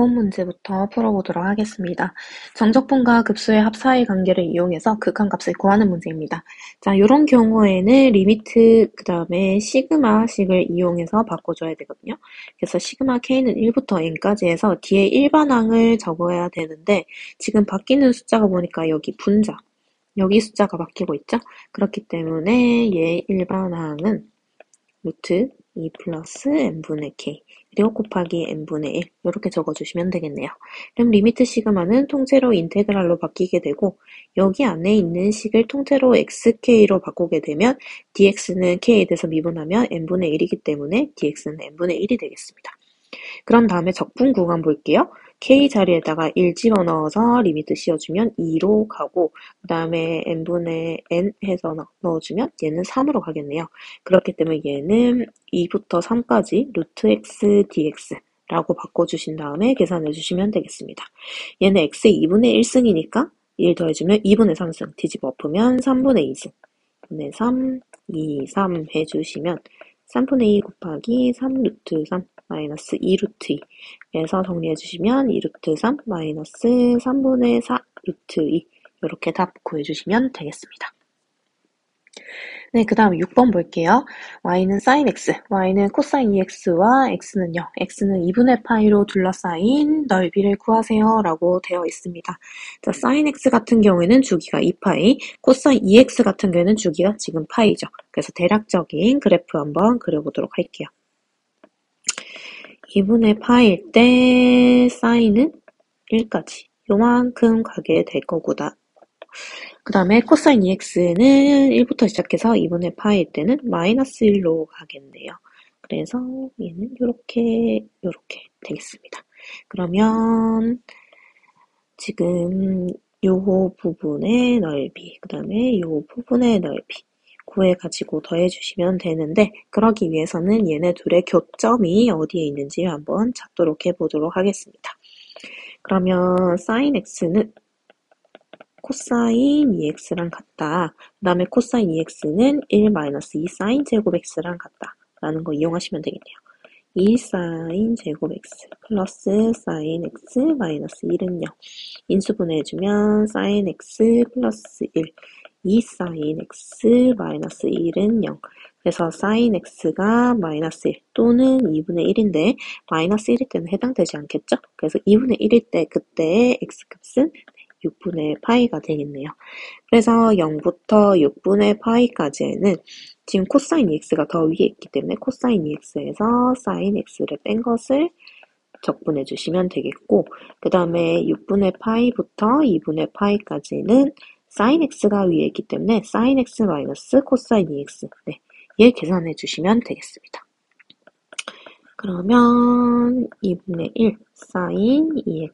6번 문제부터 풀어보도록 하겠습니다. 정적분과 급수의 합 사이 관계를 이용해서 극한값을 구하는 문제입니다. 자, 이런 경우에는 리미트 그 다음에 시그마식을 이용해서 바꿔줘야 되거든요. 그래서 시그마 k는 1부터 n까지 해서 뒤에 일반항을 적어야 되는데 지금 바뀌는 숫자가 보니까 여기 분자, 여기 숫자가 바뀌고 있죠? 그렇기 때문에 얘 일반항은 루트 2 플러스 n분의 k 그리고 곱하기 n분의 1 이렇게 적어주시면 되겠네요. 그럼 리미트 시그마는 통째로 인테그랄로 바뀌게 되고 여기 안에 있는 식을 통째로 xk로 바꾸게 되면 dx는 k에 대해서 미분하면 n분의 1이기 때문에 dx는 n분의 1이 되겠습니다. 그런 다음에 적분 구간 볼게요. k 자리에다가 1 집어넣어서 리미트 씌워주면 2로 가고 그 다음에 n분의 n 해서 넣어주면 얘는 3으로 가겠네요. 그렇기 때문에 얘는 2부터 3까지 루트 x dx 라고 바꿔주신 다음에 계산해 주시면 되겠습니다. 얘는 x의 2분의 1승이니까 1 더해주면 2분의 3승 뒤집어 엎으면 3분의 2승 2분의 3, 2, 3 해주시면 3분의 2 곱하기 3 루트 3 마이너스 2 루트 2 그래서 정리해 주시면 2 루트 3 마이너스 3분의 4 루트 2 이렇게 답 구해주시면 되겠습니다. 네, 그 다음 6번 볼게요. y는 sin x, y는 코사인 ex와 x는요. x는 2분의 파이로 둘러싸인 넓이를 구하세요 라고 되어 있습니다. 자, sin x 같은 경우에는 주기가 2파이, 코사인 2x 같은 경우에는 주기가 지금 파이죠. 그래서 대략적인 그래프 한번 그려보도록 할게요. 2분의 파일 때 사인은 1까지 요만큼 가게 될 거구나. 그 다음에 코사인 EX는 1부터 시작해서 2분의 파일 때는 마이너스 1로 가겠네요. 그래서 얘는 요렇게 되겠습니다. 그러면 지금 요 부분의 넓이, 그 다음에 요 부분의 넓이 구해가지고 더해주시면 되는데 그러기 위해서는 얘네 둘의 교점이 어디에 있는지 한번 찾도록 해보도록 하겠습니다. 그러면 sin x는 코사인 2x랑 같다. 그 다음에 코사인 2x는 1 마이너스 2 사인 제곱 x랑 같다. 라는 거 이용하시면 되겠네요. 2 사인 제곱 x 플러스 사인 x 마이너스 1은요. 인수분해해주면 사인 x 플러스 1 2 사인 x 마이너스 1은 0. 그래서 사인 x가 마이너스 1 또는 2분의 1인데 마이너스 1일 때는 해당되지 않겠죠? 그래서 2분의 1일 때 그때의 x값은 6분의 파이가 되겠네요. 그래서 0부터 6분의 파이까지는 지금 코사인 2x가 더 위에 있기 때문에 코사인 2x에서 사인 x를 뺀 것을 적분해 주시면 되겠고 그 다음에 6분의 파이부터 2분의 파이까지는 사인 x가 위에 있기 때문에 사인 x 마이너스 코사인 2x 네, 얘 계산해 주시면 되겠습니다. 그러면 2분의 1 사인 2x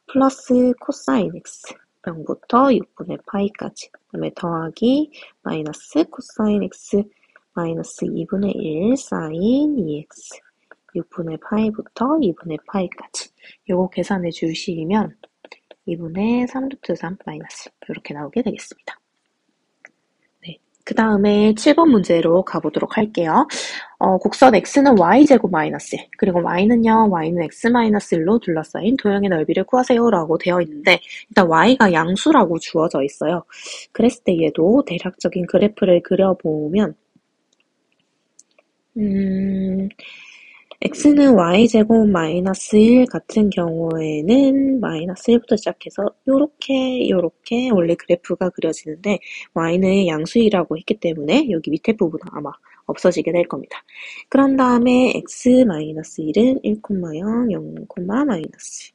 플러스 코사인 x 0부터 6분의 파이까지 그 다음에 더하기 마이너스 코사인 x 마이너스 2분의 1 사인 2x 6분의 파이부터 2분의 파이까지 요거 계산해 주시면 2분의 3 루트 3 마이너스 이렇게 나오게 되겠습니다. 네, 그 다음에 7번 문제로 가보도록 할게요. 곡선 x는 y제곱 마이너스 1 그리고 y는요 y는 x 마이너스 1로 둘러싸인 도형의 넓이를 구하세요 라고 되어 있는데 일단 y가 양수라고 주어져 있어요. 그랬을 때 얘도 대략적인 그래프를 그려보면 x는 y제곱 마이너스 1 같은 경우에는 마이너스 1부터 시작해서 요렇게 원래 그래프가 그려지는데 y는 양수이라고 했기 때문에 여기 밑에 부분은 아마 없어지게 될 겁니다. 그런 다음에 x 마이너스 1은 1,0, 0, 마이너스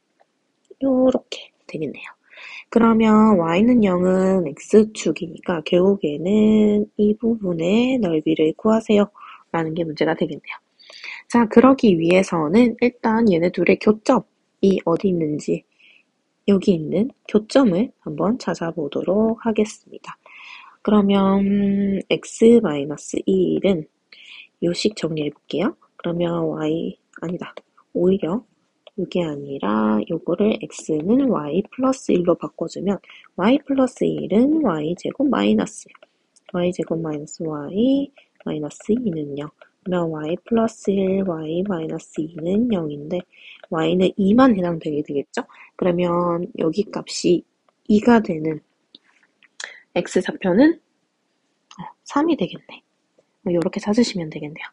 요렇게 되겠네요. 그러면 y는 0은 x축이니까 결국에는 이 부분의 넓이를 구하세요 라는 게 문제가 되겠네요. 자, 그러기 위해서는 일단 얘네 둘의 교점이 어디 있는지 여기 있는 교점을 한번 찾아보도록 하겠습니다. 그러면 x-1은 요식 정리해 볼게요. 그러면 y 아니다. 오히려 이게 아니라 요거를 x는 y 플러스 1로 바꿔주면 y 플러스 1은 y제곱 마이너스 y제곱 마이너스 y 마이너스 2는 0. 그러면 y 플러스 1, y 마이너스 2는 0인데 y는 2만 해당되게 되겠죠? 그러면 여기 값이 2가 되는 x좌표는 3이 되겠네. 이렇게 찾으시면 되겠네요.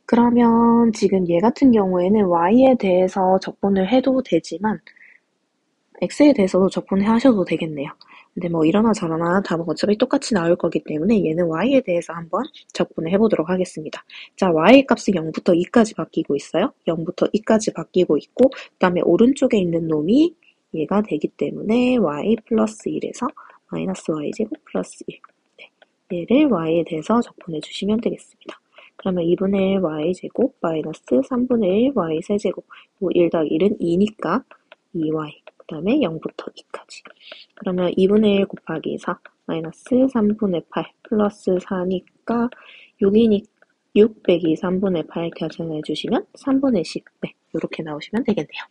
그러면 지금 얘 같은 경우에는 y에 대해서 적분을 해도 되지만 x에 대해서도 적분을 하셔도 되겠네요. 근데 뭐 이러나 저러나 답은 어차피 똑같이 나올 거기 때문에 얘는 y에 대해서 한번 적분을 해보도록 하겠습니다. 자, y 값은 0부터 2까지 바뀌고 있어요. 0부터 2까지 바뀌고 있고 그 다음에 오른쪽에 있는 놈이 얘가 되기 때문에 y 플러스 1에서 마이너스 y제곱 플러스 1. 네, 얘를 y에 대해서 적분해 주시면 되겠습니다. 그러면 2분의 1 y제곱 마이너스 3분의 1 y 세제곱 1 더하기 1은 2니까 2y 그 다음에 0부터 2까지 그러면 2분의 1 곱하기 4 마이너스 3분의 8 플러스 4니까 6이니 6 빼기 3분의 8 계산해 주시면 3분의 10 네, 이렇게 나오시면 되겠네요.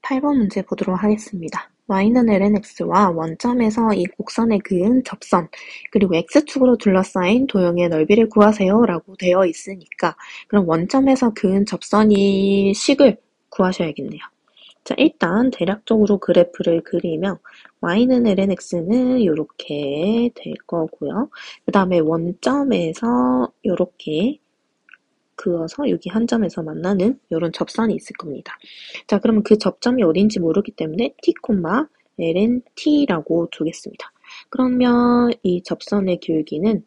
8번 문제 보도록 하겠습니다. y는 lnx와 원점에서 이 곡선에 그은 접선 그리고 x축으로 둘러싸인 도형의 넓이를 구하세요 라고 되어 있으니까 그럼 원점에서 그은 접선이 식을 구하셔야겠네요. 자, 일단 대략적으로 그래프를 그리면 y는 lnx는 이렇게 될 거고요. 그 다음에 원점에서 이렇게 그어서 여기 한 점에서 만나는 이런 접선이 있을 겁니다. 자, 그러면 그 접점이 어딘지 모르기 때문에 t, ln t라고 두겠습니다. 그러면 이 접선의 기울기는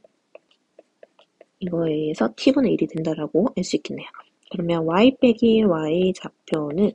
이거에 의해서 t분의 1이 된다라고 할 수 있겠네요. 그러면 y 빼기 y 좌표는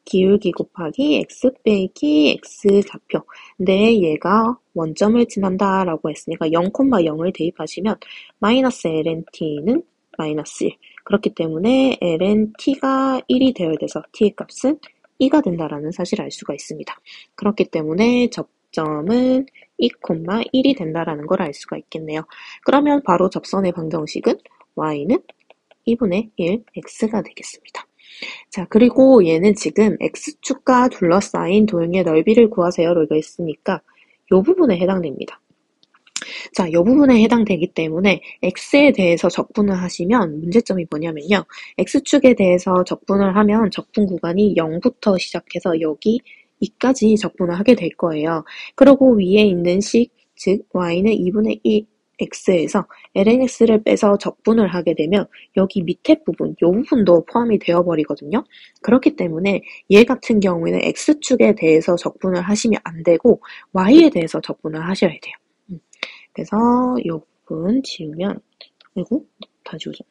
기울기 곱하기 x 빼기 x 좌표. 근데 얘가 원점을 지난다라고 했으니까 0,0을 대입하시면 마이너스 ln t는 마이너스 1. 그렇기 때문에 ln t가 1이 되어야 돼서 t의 값은 2가 된다라는 사실을 알 수가 있습니다. 그렇기 때문에 접점은 2,1이 된다라는 걸 알 수가 있겠네요. 그러면 바로 접선의 방정식은 y는 2분의 1 x가 되겠습니다. 자, 그리고 얘는 지금 x축과 둘러싸인 도형의 넓이를 구하세요라고 했으니까 이 부분에 해당됩니다. 자, 이 부분에 해당되기 때문에 x에 대해서 적분을 하시면 문제점이 뭐냐면요. x축에 대해서 적분을 하면 적분 구간이 0부터 시작해서 여기 2까지 적분을 하게 될 거예요. 그리고 위에 있는 식, 즉 y는 2분의 1 x에서 lnx를 빼서 적분을 하게 되면 여기 밑에 부분, 이 부분도 포함이 되어버리거든요. 그렇기 때문에 얘 같은 경우에는 x축에 대해서 적분을 하시면 안 되고 y에 대해서 적분을 하셔야 돼요. 그래서 이 부분 지우면 아이고 다 지워졌네.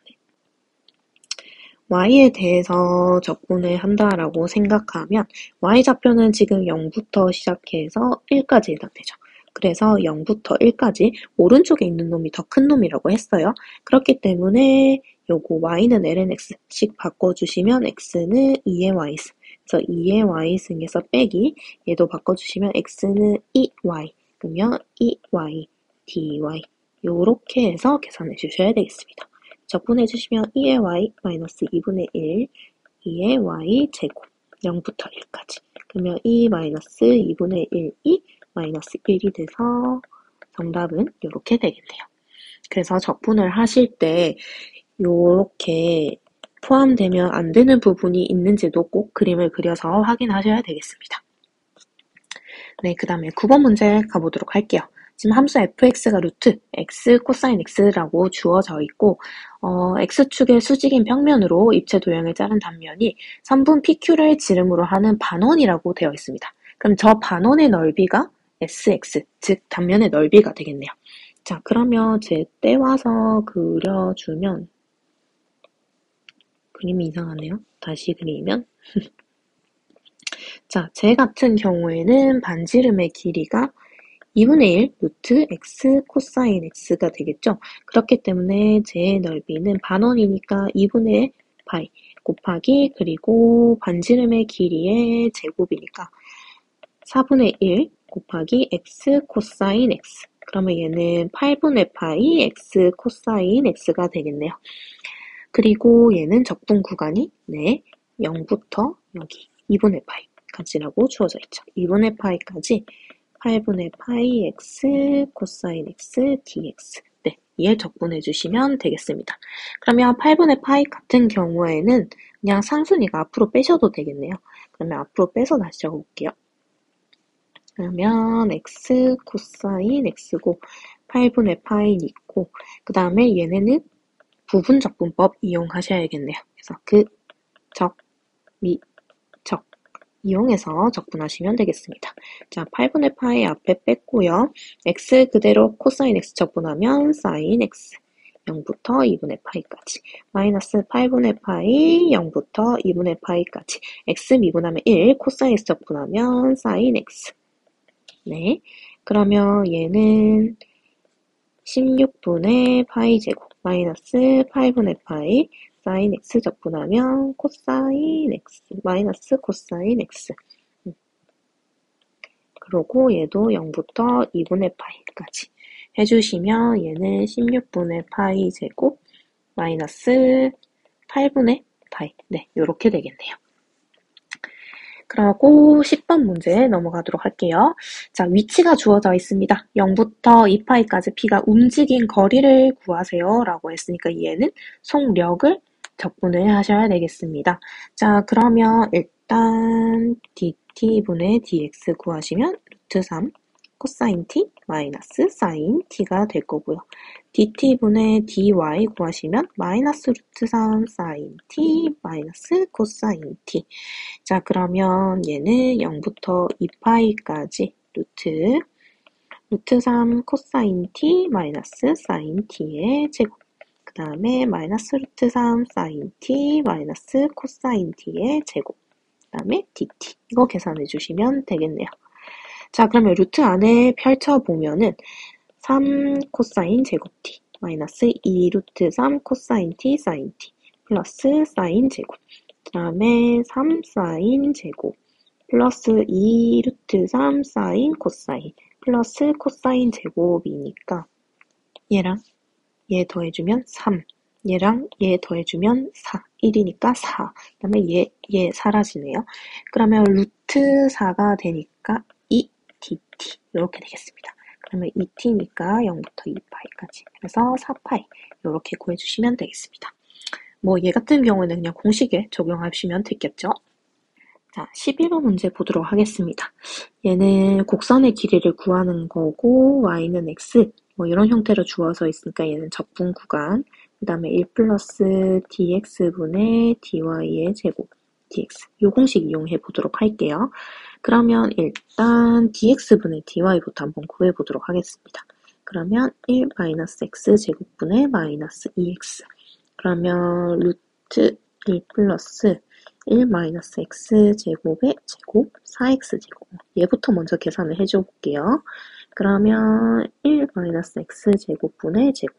y에 대해서 적분을 한다라고 생각하면 y좌표는 지금 0부터 시작해서 1까지 해당되죠. 그래서 0부터 1까지 오른쪽에 있는 놈이 더 큰 놈이라고 했어요. 그렇기 때문에 요거 y는 lnx씩 바꿔주시면 x는 2의 y승 그래서 2의 y승에서 빼기 얘도 바꿔주시면 x는 2y 그러면 2y dy 요렇게 해서 계산해 주셔야 되겠습니다. 적분해 주시면 2의 y 마이너스 2분의 1 2의 y 제곱 0부터 1까지 그러면 2 마이너스 2분의 1이 마이너스 1이 돼서 정답은 이렇게 되겠네요. 그래서 적분을 하실 때 요렇게 포함되면 안 되는 부분이 있는지도 꼭 그림을 그려서 확인하셔야 되겠습니다. 네, 그 다음에 9번 문제 가보도록 할게요. 지금 함수 fx가 루트 x 코사인 x라고 주어져 있고 x축의 수직인 평면으로 입체 도형을 자른 단면이 선분 PQ를 지름으로 하는 반원이라고 되어 있습니다. 그럼 저 반원의 넓이가 sx, 즉 단면의 넓이가 되겠네요. 자, 그러면 제 떼와서 그려주면 그림이 이상하네요. 다시 그리면 자, 제 같은 경우에는 반지름의 길이가 2분의 1 루트 x 코사인 x가 되겠죠. 그렇기 때문에 제 넓이는 반원이니까 2분의 파이 곱하기 그리고 반지름의 길이의 제곱이니까 4분의 1 곱하기 x 코사인 x 그러면 얘는 8분의 파이 x 코사인 x가 되겠네요. 그리고 얘는 적분 구간이 네 0부터 여기 2분의 파이까지라고 주어져 있죠. 2분의 파이까지 8분의 파이 x 코사인 x dx 네, 2에 적분해 주시면 되겠습니다. 그러면 8분의 파이 같은 경우에는 그냥 상순이가 앞으로 빼셔도 되겠네요. 그러면 앞으로 빼서 다시 적어볼게요. 그러면 x 코사인 x고 8분의 파이 있고 그 다음에 얘네는 부분적분법 이용하셔야겠네요. 그래서 그, 적, 미, 적 이용해서 적분하시면 되겠습니다. 자, 8분의 파이 앞에 뺐고요. x 그대로 코사인 x 적분하면 사인 x 0부터 2분의 파이까지 마이너스 8분의 파이 0부터 2분의 파이까지 x 미분하면 1 코사인 x 적분하면 사인 x 네, 그러면 얘는 16분의 파이 제곱 마이너스 8분의 파이 사인 x 적분하면 코사인 x 마이너스 코사인 x 그리고 얘도 0부터 2분의 파이까지 해주시면 얘는 16분의 파이 제곱 마이너스 8분의 파이 네, 요렇게 되겠네요. 그러고 10번 문제 넘어가도록 할게요. 자, 위치가 주어져 있습니다. 0부터 2파이까지 P가 움직인 거리를 구하세요 라고 했으니까 얘는 속력을 적분을 하셔야 되겠습니다. 자, 그러면 일단 dt분의 dx 구하시면 루트 3 코사인 t 마이너스 사인 t가 될 거고요. dt분의 dy 구하시면 마이너스 루트 3 사인 t 마이너스 코사인 t 자, 그러면 얘는 0부터 2파이까지 루트 3 코사인 t 마이너스 사인 t의 제곱 그 다음에 마이너스 루트 3 사인 t 마이너스 코사인 t의 제곱 그 다음에 dt 이거 계산해 주시면 되겠네요. 자, 그러면 루트 안에 펼쳐보면은 3 코사인 제곱 t 마이너스 2 루트 3 코사인 t 사인 t 플러스 사인 제곱 그 다음에 3 사인 제곱 플러스 2 루트 3 사인 코사인 플러스 코사인 제곱이니까 얘랑 얘 더해주면 3 얘랑 얘 더해주면 4 1이니까 4 그 다음에 얘 사라지네요. 그러면 루트 4가 되니까 2dt 이렇게 되겠습니다. 그러면 2t니까 0부터 2파이까지 그래서 4파이 이렇게 구해주시면 되겠습니다. 뭐 얘 같은 경우에는 그냥 공식에 적용하시면 되겠죠. 자, 11번 문제 보도록 하겠습니다. 얘는 곡선의 길이를 구하는 거고 y는 x 뭐 이런 형태로 주어져 있으니까 얘는 적분 구간 그 다음에 1 플러스 dx분의 dy의 제곱 dx 요 공식 이용해 보도록 할게요. 그러면 일단 dx분의 dy부터 한번 구해 보도록 하겠습니다. 그러면 1 마이너스 x 제곱분의 마이너스 2x 그러면 루트 1 플러스 1 마이너스 x 제곱의 제곱 4x 제곱 얘부터 먼저 계산을 해줘 볼게요. 그러면 1 마이너스 x 제곱분의 제곱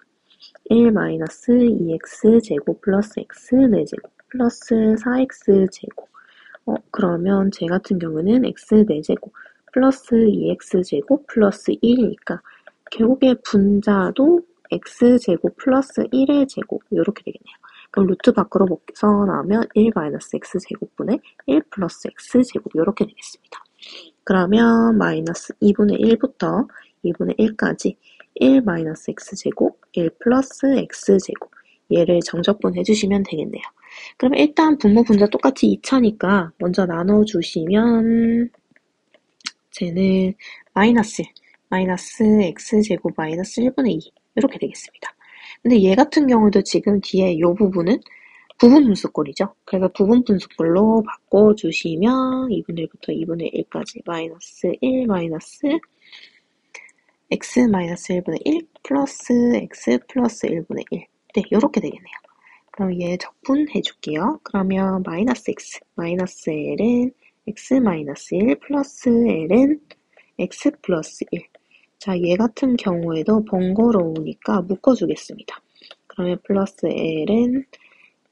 1 마이너스 2x 제곱 플러스 x 4제곱 플러스 4x 제곱 그러면 제 같은 경우는 x 4제곱 플러스 2x 제곱 플러스 1이니까 결국에 분자도 x제곱 플러스 1의 제곱 이렇게 되겠네요. 그럼 루트 밖으로 벗어나면 1 마이너스 x제곱분의 1 플러스 x제곱 이렇게 되겠습니다. 그러면 마이너스 2분의 1부터 2분의 1까지 1 마이너스 x제곱 1 플러스 x제곱 얘를 정적분 해주시면 되겠네요. 그러면 일단 분모 분자 똑같이 2차니까 먼저 나눠주시면 쟤는 마이너스 x제곱 마이너스 1분의 2 이렇게 되겠습니다. 근데 얘 같은 경우도 지금 뒤에 이 부분은 부분 분수꼴이죠. 그래서 부분 분수꼴로 바꿔주시면 2분의 1부터 2분의 1까지 마이너스 1 마이너스 x 마이너스 1분의 1 플러스 x 플러스 1분의 1 네, 이렇게 되겠네요. 그럼 얘 적분해 줄게요. 그러면 마이너스 x 마이너스 l은 x 마이너스 1 플러스 l은 x 플러스 1 자, 얘 같은 경우에도 번거로우니까 묶어주겠습니다. 그러면 플러스 l은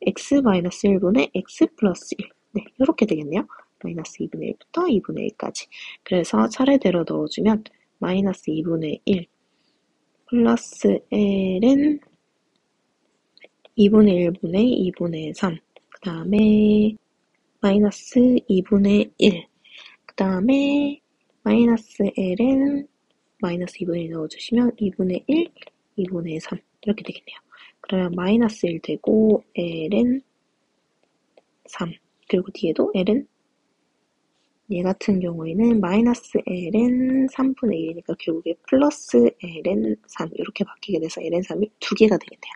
x-1분의 x 플러스 1. 네, 이렇게 되겠네요. 마이너스 2분의 1부터 2분의 1까지. 그래서 차례대로 넣어주면 마이너스 2분의 1 플러스 l은 2분의 1분의 2분의 3. 그 다음에 마이너스 2분의 1. 그 다음에 마이너스 l은 마이너스 2분의 1 넣어주시면 2분의 1, 2분의 3 이렇게 되겠네요. 그러면 마이너스 1 되고 ln 3 그리고 뒤에도 ln 얘 같은 경우에는 마이너스 ln 3분의 1이니까 결국에 플러스 ln 3 이렇게 바뀌게 돼서 ln 3이 두 개가 되겠네요.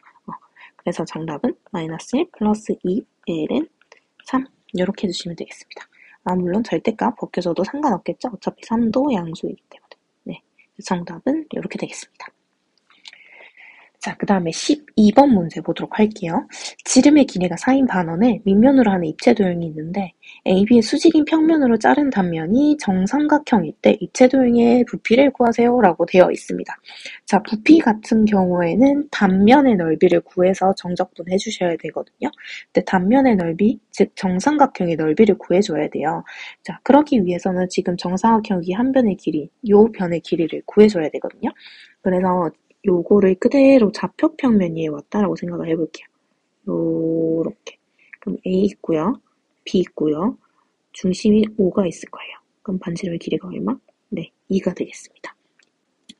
그래서 정답은 마이너스 1 플러스 2 ln 3 이렇게 해주시면 되겠습니다. 물론 절대값 벗겨져도 상관없겠죠. 어차피 3도 양수이기 때문에. 네, 정답은 이렇게 되겠습니다. 자, 그 다음에 12번 문제 보도록 할게요. 지름의 길이가 4인 반원을 밑면으로 하는 입체 도형이 있는데 AB의 수직인 평면으로 자른 단면이 정삼각형일 때 입체 도형의 부피를 구하세요 라고 되어 있습니다. 자, 부피 같은 경우에는 단면의 넓이를 구해서 정적분 해주셔야 되거든요. 근데 단면의 넓이, 즉 정삼각형의 넓이를 구해줘야 돼요. 자, 그러기 위해서는 지금 정삼각형이 한 변의 길이, 요 변의 길이를 구해줘야 되거든요. 그래서 요거를 그대로 좌표평면 위에 왔다라고 생각을 해볼게요. 요렇게. 그럼 A 있고요. B 있고요. 중심이 O가 있을 거예요. 그럼 반지름의 길이가 얼마? 네, 2가 되겠습니다.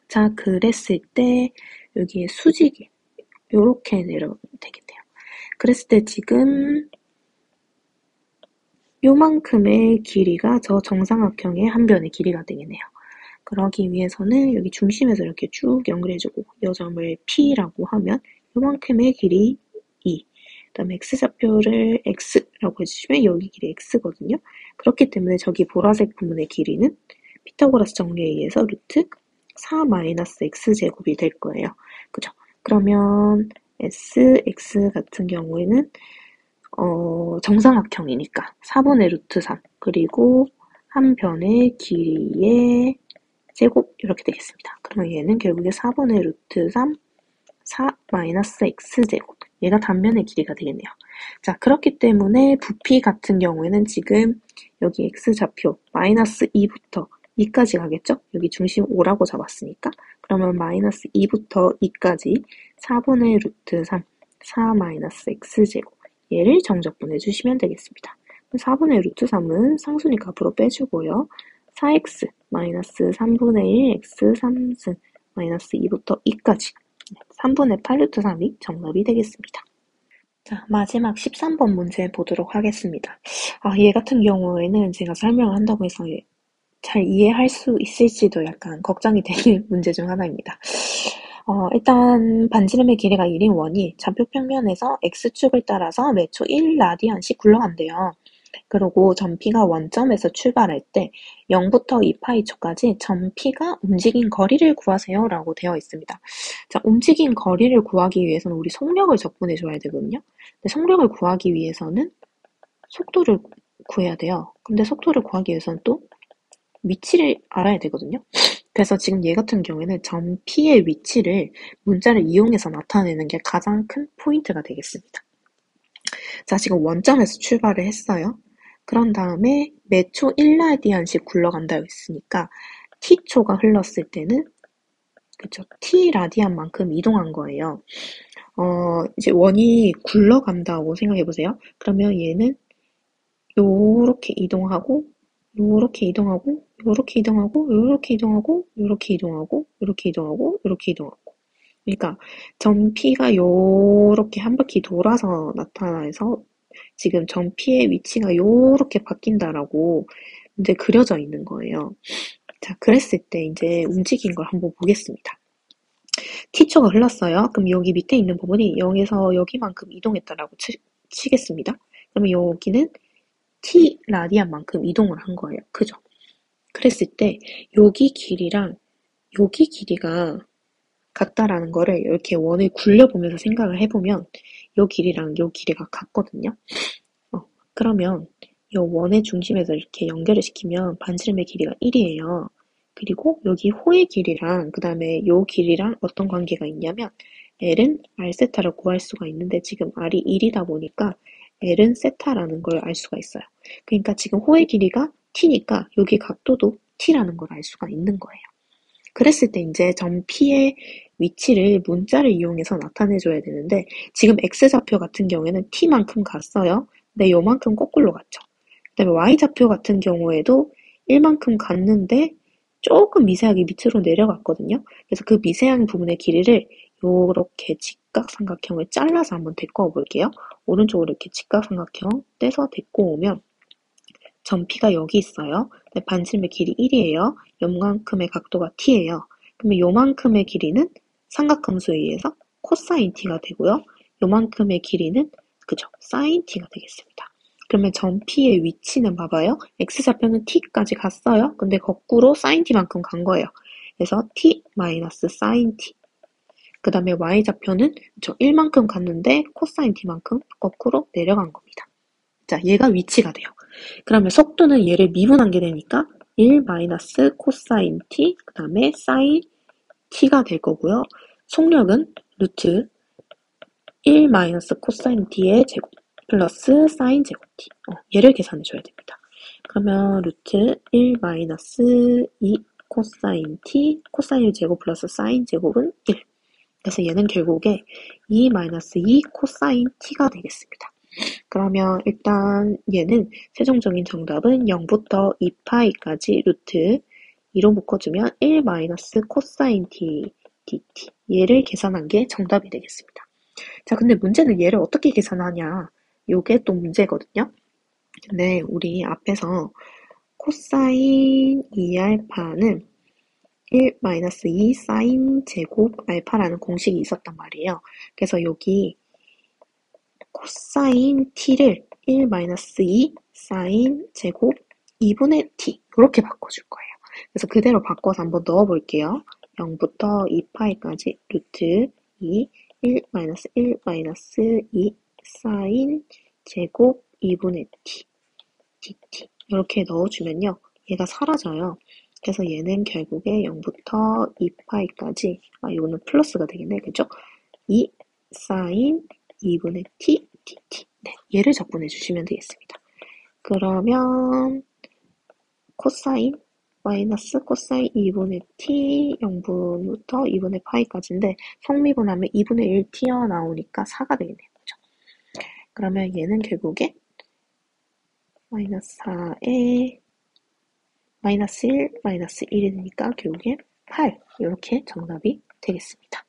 자, 그랬을 때 여기에 수직이 요렇게 내려가면 되겠네요. 그랬을 때 지금 요만큼의 길이가 저 정삼각형의 한 변의 길이가 되겠네요. 그러기 위해서는 여기 중심에서 이렇게 쭉 연결해주고 이 점을 P라고 하면 요만큼의 길이 2. 그 다음에 X좌표를 X라고 해주시면 여기 길이 X거든요. 그렇기 때문에 저기 보라색 부분의 길이는 피타고라스 정리에 의해서 루트 4-X제곱이 될 거예요. 그죠? 그러면 X 같은 경우에는 정삼각형이니까 4분의 루트 3 그리고 한 변의 길이의 제곱 이렇게 되겠습니다. 그러면 얘는 결국에 4분의 루트 3 4 마이너스 x제곱 얘가 단면의 길이가 되겠네요. 자, 그렇기 때문에 부피 같은 경우에는 지금 여기 x좌표 마이너스 2부터 2까지 가겠죠? 여기 중심 5라고 잡았으니까 그러면 마이너스 2부터 2까지 4분의 루트 3 4 마이너스 x제곱 얘를 정적분해 주시면 되겠습니다. 4분의 루트 3은 상수니까 앞으로 빼주고요. 4x 마이너스 3분의 1 x 3승 마이너스 2부터 2까지 3분의 8 루트 3이 정답이 되겠습니다. 자, 마지막 13번 문제 보도록 하겠습니다. 얘 같은 경우에는 제가 설명을 한다고 해서 잘 이해할 수 있을지도 약간 걱정이 되는 문제 중 하나입니다. 일단 반지름의 길이가 1인 원이 좌표평면에서 x축을 따라서 매초 1라디안씩 굴러간대요. 그리고 점 P가 원점에서 출발할 때 0부터 2파이초까지 점 P가 움직인 거리를 구하세요 라고 되어 있습니다. 자, 움직인 거리를 구하기 위해서는 우리 속력을 적분해 줘야 되거든요. 근데 속력을 구하기 위해서는 속도를 구해야 돼요. 근데 속도를 구하기 위해서는 또 위치를 알아야 되거든요. 그래서 지금 얘 같은 경우에는 점 P의 위치를 문자를 이용해서 나타내는 게 가장 큰 포인트가 되겠습니다. 자, 지금 원점에서 출발을 했어요. 그런 다음에 매초 1라디안씩 굴러간다고 했으니까 t초가 흘렀을 때는 그쵸, t라디안만큼 이동한 거예요. 이제 원이 굴러간다고 생각해 보세요. 그러면 얘는 요렇게 이동하고 요렇게 이동하고 요렇게 이동하고 요렇게 이동하고 요렇게 이동하고 요렇게 이동하고 요렇게 이동하고 그러니까 점 P가 요렇게 한 바퀴 돌아서 나타나서 지금 점 P의 위치가 요렇게 바뀐다라고 이제 그려져 있는 거예요. 자, 그랬을 때 이제 움직인 걸 한번 보겠습니다. t초가 흘렀어요. 그럼 여기 밑에 있는 부분이 0에서 여기만큼 이동했다라고 치겠습니다. 그러면 여기는 t 라디안만큼 이동을 한 거예요. 그죠? 그랬을 때 여기 길이랑 여기 길이가 같다라는 거를 이렇게 원을 굴려보면서 생각을 해보면 요 길이랑 요 길이가 같거든요. 그러면 요 원의 중심에서 이렇게 연결을 시키면 반지름의 길이가 1이에요. 그리고 여기 호의 길이랑 그 다음에 요 길이랑 어떤 관계가 있냐면 L은 R 세타를 구할 수가 있는데 지금 R이 1이다 보니까 L은 세타라는 걸 알 수가 있어요. 그러니까 지금 호의 길이가 T니까 여기 각도도 T라는 걸 알 수가 있는 거예요. 그랬을 때 이제 점 P의 위치를 문자를 이용해서 나타내줘야 되는데 지금 X좌표 같은 경우에는 T만큼 갔어요. 근데 요만큼 거꾸로 갔죠. 그 다음에 Y좌표 같은 경우에도 1만큼 갔는데 조금 미세하게 밑으로 내려갔거든요. 그래서 그 미세한 부분의 길이를 요렇게 직각삼각형을 잘라서 한번 데꿔 볼게요. 오른쪽으로 이렇게 직각삼각형 떼서 데꿔 오면 점 P가 여기 있어요. 반지름의 길이 1이에요. 요만큼의 각도가 T예요. 그러면 요만큼의 길이는 삼각함수에 의해서 코사인 T가 되고요. 요만큼의 길이는 그죠? 사인 T가 되겠습니다. 그러면 점 P의 위치는 봐봐요. X좌표는 T까지 갔어요. 근데 거꾸로 사인 T만큼 간 거예요. 그래서 T 마이너스 사인 T. 그 다음에 Y좌표는 1만큼 갔는데 코사인 T만큼 거꾸로 내려간 겁니다. 자, 얘가 위치가 돼요. 그러면 속도는 얘를 미분한 게 되니까 1 마이너스 코사인 T, 그 다음에 사인 T가 될 거고요. 속력은 루트 1 마이너스 코사인 T의 제곱 플러스 사인 제곱 T. 얘를 계산해 줘야 됩니다. 그러면 루트 1 마이너스 2 코사인 T, 코사인 제곱 플러스 사인 제곱은 1. 그래서 얘는 결국에 2 마이너스 2 코사인 T가 되겠습니다. 그러면 일단 얘는 최종적인 정답은 0부터 2파이까지 루트 2로 묶어주면 1 마이너스 코사인 T dt. 얘를 계산한 게 정답이 되겠습니다. 자, 근데 문제는 얘를 어떻게 계산하냐. 요게 또 문제거든요. 근데 우리 앞에서 코사인 2알파는 1 마이너스 2 사인 제곱 알파라는 공식이 있었단 말이에요. 그래서 여기 코사인 t를 1 마이너스 2 사인 제곱 2분의 t 이렇게 바꿔줄 거예요. 그래서 그대로 바꿔서 한번 넣어볼게요. 0부터 2파이까지 루트 2 1 마이너스 1 마이너스 2 사인 제곱 2분의 t dt 이렇게 넣어주면요. 얘가 사라져요. 그래서 얘는 결국에 0부터 2파이까지 이거는 플러스가 되겠네. 그죠? 2 사인 2분의 t dt. 네, 얘를 적분해 주시면 되겠습니다. 그러면 코사인 마이너스 코사인 2분의 t 0분부터 2분의 파이까지인데 성미분하면 2분의 1 튀어나오니까 4가 되겠네요. 그죠? 그러면 얘는 결국에 마이너스 4에 마이너스 1, 마이너스 1이 되니까 결국에 8 이렇게 정답이 되겠습니다.